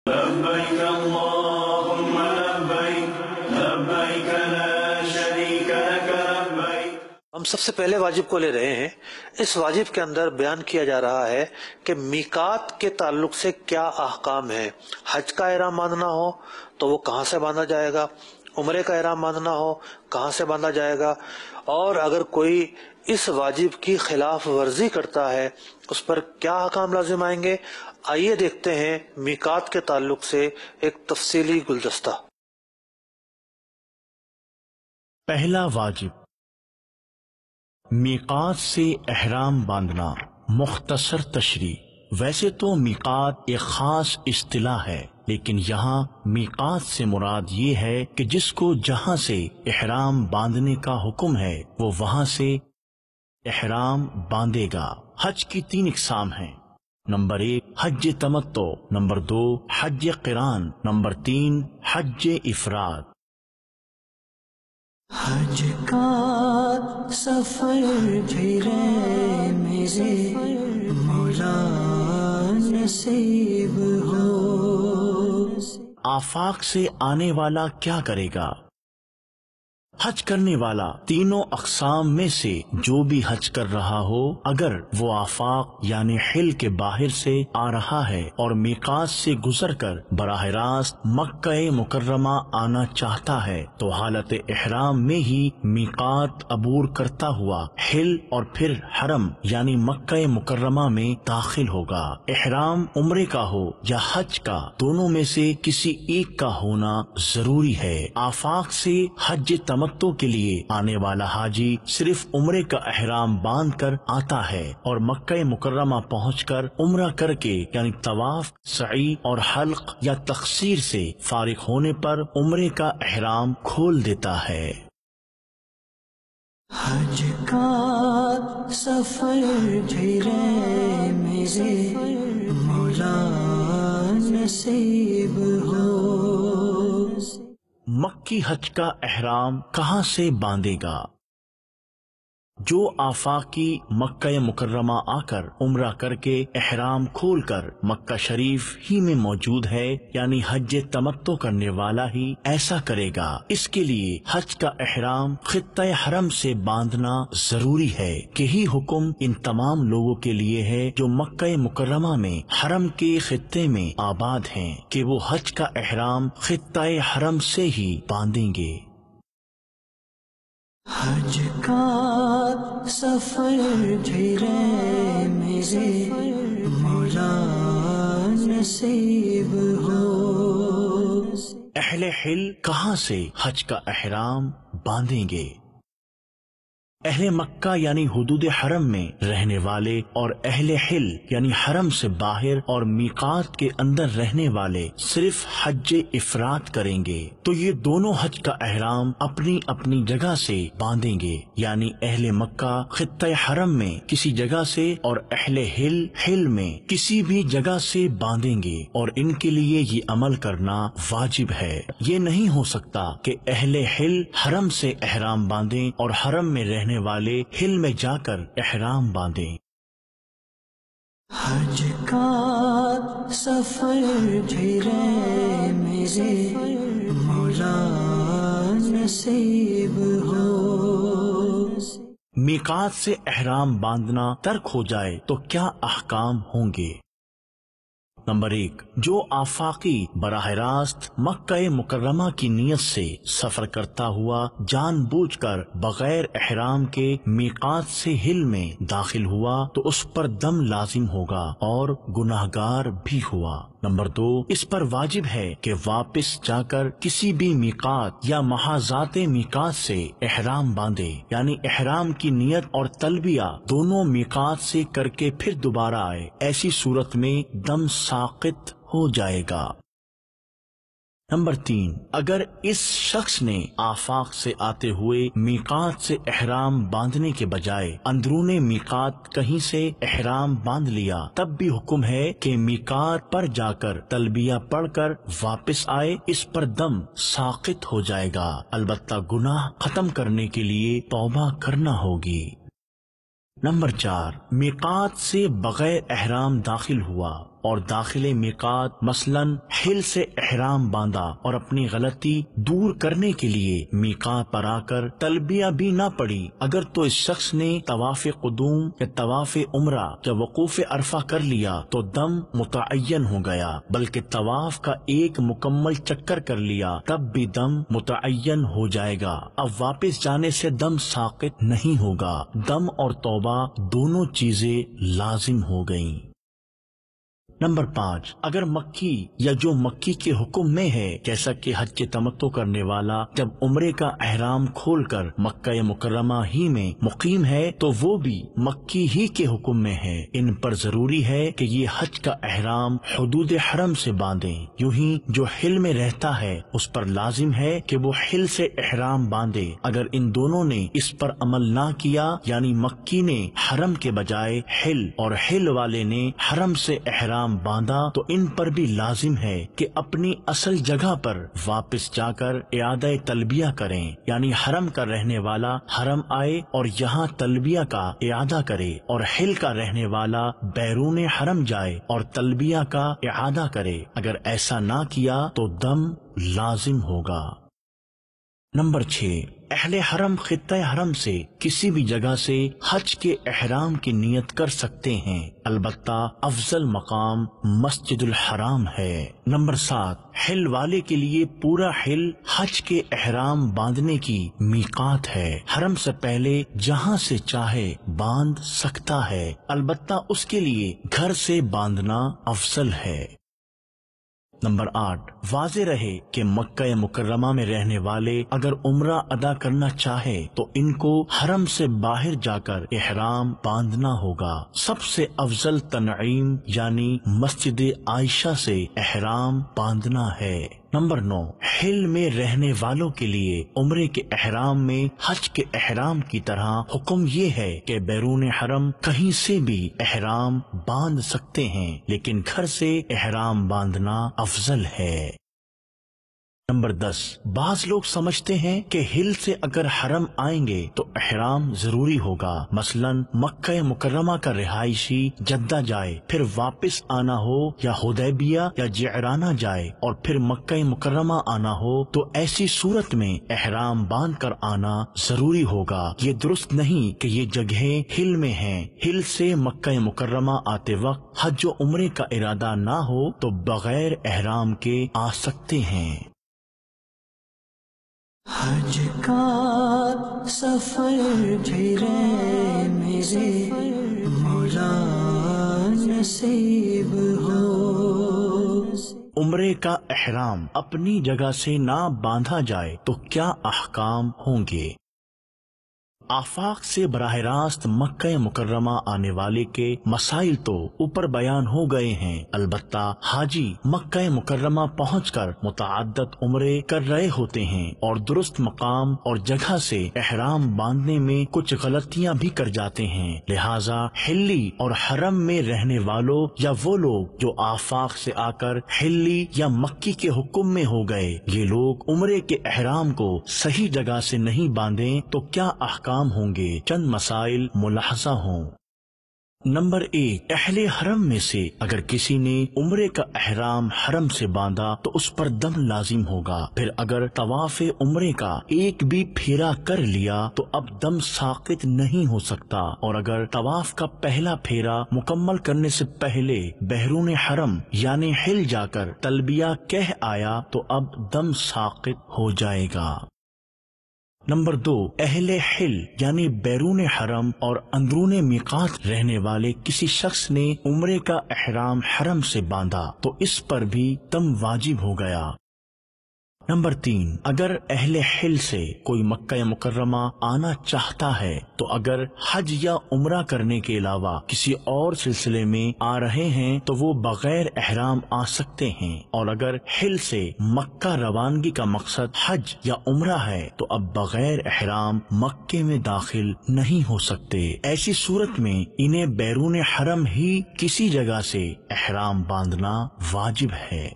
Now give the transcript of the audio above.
لبيك اللهم لبيك لبيك لا شريك لك لبيك۔ ہم سب سے پہلے واجب کو لے رہے ہیں۔ اس واجب کے اندر بیان کیا جا رہا ہے کہ میقات کے تعلق سے کیا احکام ہیں۔ حج کا احرام باندھنا ہو تو وہ کہاں سے باندھا جائے گا، عمرے کا احرام باندھنا ہو کہاں سے باندھا جائے گا، اور اگر کوئی اس واجب کی خلاف ورزی کرتا ہے اس پر کیا احکام لازم آئیں گے۔ آئیے دیکھتے ہیں میقات کے تعلق سے ایک تفصیلی گلدستہ۔ پہلا واجب، میقات سے احرام باندھنا۔ مختصر تشریح۔ ویسے تو میقات ایک خاص اصطلاح ہے، لیکن یہاں میقات سے مراد یہ ہے کہ جس کو جہاں سے احرام باندھنے کا حکم ہے وہ وہاں سے احرام باندھے گا۔ حج کی 3 اقسام ہیں۔ نمبر 1 حج تمتع، نمبر 2 حج قران، نمبر 3 حج افراد۔ حج کا سفر پھرے مجھے مولا نصیب ہو۔ آفاق سے آنے والا کیا کرے گا؟ حج کرنے والا تینوں اقسام میں سے جو بھی حج کر رہا ہو، اگر وہ آفاق یعنی حل کے باہر سے آ رہا ہے اور میقات سے گزر کر براہ راست مکہ مکرمہ آنا چاہتا ہے تو حالت احرام میں ہی میقات عبور کرتا ہوا حل اور پھر حرم یعنی مکہ مکرمہ میں داخل ہوگا۔ احرام عمرے کا ہو یا حج کا، دونوں میں سے کسی ایک کا ہونا ضروری ہے۔ آفاق سے حج تمتع کے لیے آنے والا حاجی صرف عمرے کا احرام باندھ کر آتا ہے اور مکہ مکرمہ پہنچ کر عمرہ کر کے یعنی طواف، سعی اور حلق یا تقصیر سے فارغ ہونے پر عمرے کا احرام کھول دیتا ہے۔ حج کا سفر پھرے مجھے مولا نصیب ہو۔ مکی حج کا احرام کہاں سے باندھے گا؟ جو آفاقی مکہ مکرمہ آ کر عمرہ کر کے احرام کھول کر مکہ شریف ہی میں موجود ہے یعنی حج تمتع کرنے والا ہی ایسا کرے گا۔ اس کے لیے حج کا احرام خطہ حرم سے باندھنا ضروری ہے کہ ہی حکم ان تمام لوگوں کے لیے ہے جو مکہ مکرمہ میں حرم کے خطے میں آباد ہیں کہ وہ حج کا احرام خطہ حرم سے ہی باندھیں گے۔ حج کا سفر پھرے مجھے مولا نصیب ہو۔ اہل حل کہاں سے حج کا احرام باندھیں گے؟ اہل مکہ یعنی حدود حرم میں رہنے والے اور اہل حل یعنی حرم سے باہر اور میقات کے اندر رہنے والے صرف حج افراد کریں گے تو یہ دونوں حج کا احرام اپنی اپنی جگہ سے باندھیں گے، یعنی اہل مکہ خطہ حرم میں کسی جگہ سے اور اہل حل میں کسی بھی جگہ سے باندھیں گے، اور ان کے لیے یہ عمل کرنا واجب ہے۔ یہ نہیں ہو سکتا کہ اہل حل حرم سے احرام باندھیں اور حرم میں رہنے والے حل میں جا کر احرام باندھیں۔ حج کا سفر پھرے مجھے مولا نصیب ہو۔ میقات سے احرام باندھنا ترک ہو جائے تو کیا احکام ہوں گے؟ نمبر 1 جو آفاقی براہ راست مکہ مکرمہ کی نیت سے سفر کرتا ہوا جان بوجھ کر بغیر احرام کے میقات سے حل میں داخل ہوا تو اس پر دم لازم ہوگا اور گناہگار بھی ہوا۔ نمبر 2 اس پر واجب ہے کہ واپس جا کر کسی بھی میقات یا محاذات میقات سے احرام باندھے، یعنی احرام کی نیت اور تلبیہ دونوں میقات سے کر کے پھر دوبارہ آئے، ایسی صورت میں دم ساقط ہو جائے گا۔ نمبر 3 اگر اس شخص نے آفاق سے آتے ہوئے میقات سے احرام باندھنے کے بجائے اندرون میقات کہیں سے احرام باندھ لیا، تب بھی حکم ہے کہ میقات پر جا کر تلبیہ پڑھ کر واپس آئے، اس پر دم ساقط ہو جائے گا، البتہ گناہ ختم کرنے کے لیے توبہ کرنا ہوگی۔ نمبر 4 میقات سے بغیر احرام داخل ہوا اور داخل میقات مثلاً حل سے احرام باندھا اور اپنی غلطی دور کرنے کے لیے میقات پر آ کر تلبیہ بھی نہ پڑی، اگر تو اس شخص نے طواف قدوم یا طواف عمرہ یا وقوف عرفہ کر لیا تو دم متعین ہو گیا، بلکہ طواف کا ایک مکمل چکر کر لیا تب بھی دم متعین ہو جائے گا۔ اب واپس جانے سے دم ساقط نہیں ہوگا، دم اور توبہ دونوں چیزیں لازم ہو گئیں۔ نمبر 5، اگر مکی یا جو مکی کے حکم میں ہے، جیسا کہ حج کے تمتع کرنے والا جب عمرے کا احرام کھول کر مکہ مکرمہ ہی میں مقیم ہے تو وہ بھی مکی ہی کے حکم میں ہے، ان پر ضروری ہے کہ یہ حج کا احرام حدود حرم سے باندھیں۔ یوں ہی جو حل میں رہتا ہے اس پر لازم ہے کہ وہ حل سے احرام باندھے، اگر ان دونوں نے اس پر عمل نہ کیا، یعنی مکی نے حرم کے بجائے حل اور حل والے نے حرم سے احرام باندھا، تو ان پر بھی لازم ہے کہ اپنی اصل جگہ پر واپس جا کر اعادہ تلبیہ کریں، یعنی حرم کا رہنے والا حرم آئے اور یہاں تلبیہ کا اعادہ کرے، اور حل کا رہنے والا بیرون حرم جائے اور تلبیہ کا اعادہ کرے۔ اگر ایسا نہ کیا تو دم لازم ہوگا۔ نمبر 6، اہل حرم خطہ حرم سے کسی بھی جگہ سے حج کے احرام کی نیت کر سکتے ہیں، البتہ افضل مقام مسجد الحرام ہے۔ نمبر 7، حل والے کے لیے پورا حل حج کے احرام باندھنے کی میقات ہے، حرم سے پہلے جہاں سے چاہے باندھ سکتا ہے، البتہ اس کے لیے گھر سے باندھنا افضل ہے۔ نمبر 8، واضح رہے کہ مکہ مکرمہ میں رہنے والے اگر عمرہ ادا کرنا چاہے تو ان کو حرم سے باہر جا کر احرام باندھنا ہوگا۔ سب سے افضل تنعیم یعنی مسجد عائشہ سے احرام باندھنا ہے۔ نمبر 9، حل میں رہنے والوں کے لیے عمرے کے احرام میں حج کے احرام کی طرح حکم یہ ہے کہ بیرون حرم کہیں سے بھی احرام باندھ سکتے ہیں، لیکن گھر سے احرام باندھنا افضل ہے۔ نمبر 10، بعض لوگ سمجھتے ہیں کہ ہل سے اگر حرم آئیں گے تو احرام ضروری ہوگا، مثلا مکہ مکرمہ کا رہائشی جدہ جائے پھر واپس آنا ہو، یا حدیبیہ یا جعرانہ جائے اور پھر مکہ مکرمہ آنا ہو، تو ایسی صورت میں احرام باندھ کر آنا ضروری ہوگا۔ یہ درست نہیں کہ یہ جگہیں ہل میں ہیں، ہل سے مکہ مکرمہ آتے وقت حج و عمرے کا ارادہ نہ ہو تو بغیر احرام کے آ سکتے ہیں۔ حج کا سفر پھرے مجھے مولا نصیب ہو۔ عمرے کا احرام اپنی جگہ سے نہ باندھا جائے تو کیا احکام ہوں گے؟ آفاق سے براہ راست مکہ مکرمہ آنے والے کے مسائل تو اوپر بیان ہو گئے ہیں، البتہ حاجی مکہ مکرمہ پہنچ کر متعدد عمرے کر رہے ہوتے ہیں اور درست مقام اور جگہ سے احرام باندھنے میں کچھ غلطیاں بھی کر جاتے ہیں، لہٰذا حلی اور حرم میں رہنے والوں یا وہ لوگ جو آفاق سے آ کر حلی یا مکی کے حکم میں ہو گئے، یہ لوگ عمرے کے احرام کو صحیح جگہ سے نہیں باندھیں تو کیا احکام ہوں گے؟ چند مسائل ملاحظہ ہوں۔ نمبر 1، اہل حرم میں سے اگر کسی نے عمرے کا احرام حرم سے باندھا تو اس پر دم لازم ہوگا، پھر اگر طواف عمرے کا ایک بھی پھیرا کر لیا تو اب دم ساقط نہیں ہو سکتا، اور اگر طواف کا پہلا پھیرا مکمل کرنے سے پہلے بیرون حرم یعنی حل جا کر تلبیہ کہہ آیا تو اب دم ساقط ہو جائے گا۔ نمبر 2، اہل حل یعنی بیرون حرم اور اندرون میقات رہنے والے کسی شخص نے عمرے کا احرام حرم سے باندھا تو اس پر بھی دم واجب ہو گیا۔ نمبر 3، اگر اہل حل سے کوئی مکہ مکرمہ آنا چاہتا ہے تو اگر حج یا عمرہ کرنے کے علاوہ کسی اور سلسلے میں آ رہے ہیں تو وہ بغیر احرام آ سکتے ہیں، اور اگر حل سے مکہ روانگی کا مقصد حج یا عمرہ ہے تو اب بغیر احرام مکے میں داخل نہیں ہو سکتے۔ ایسی صورت میں انہیں بیرون حرم ہی کسی جگہ سے احرام باندھنا واجب ہے۔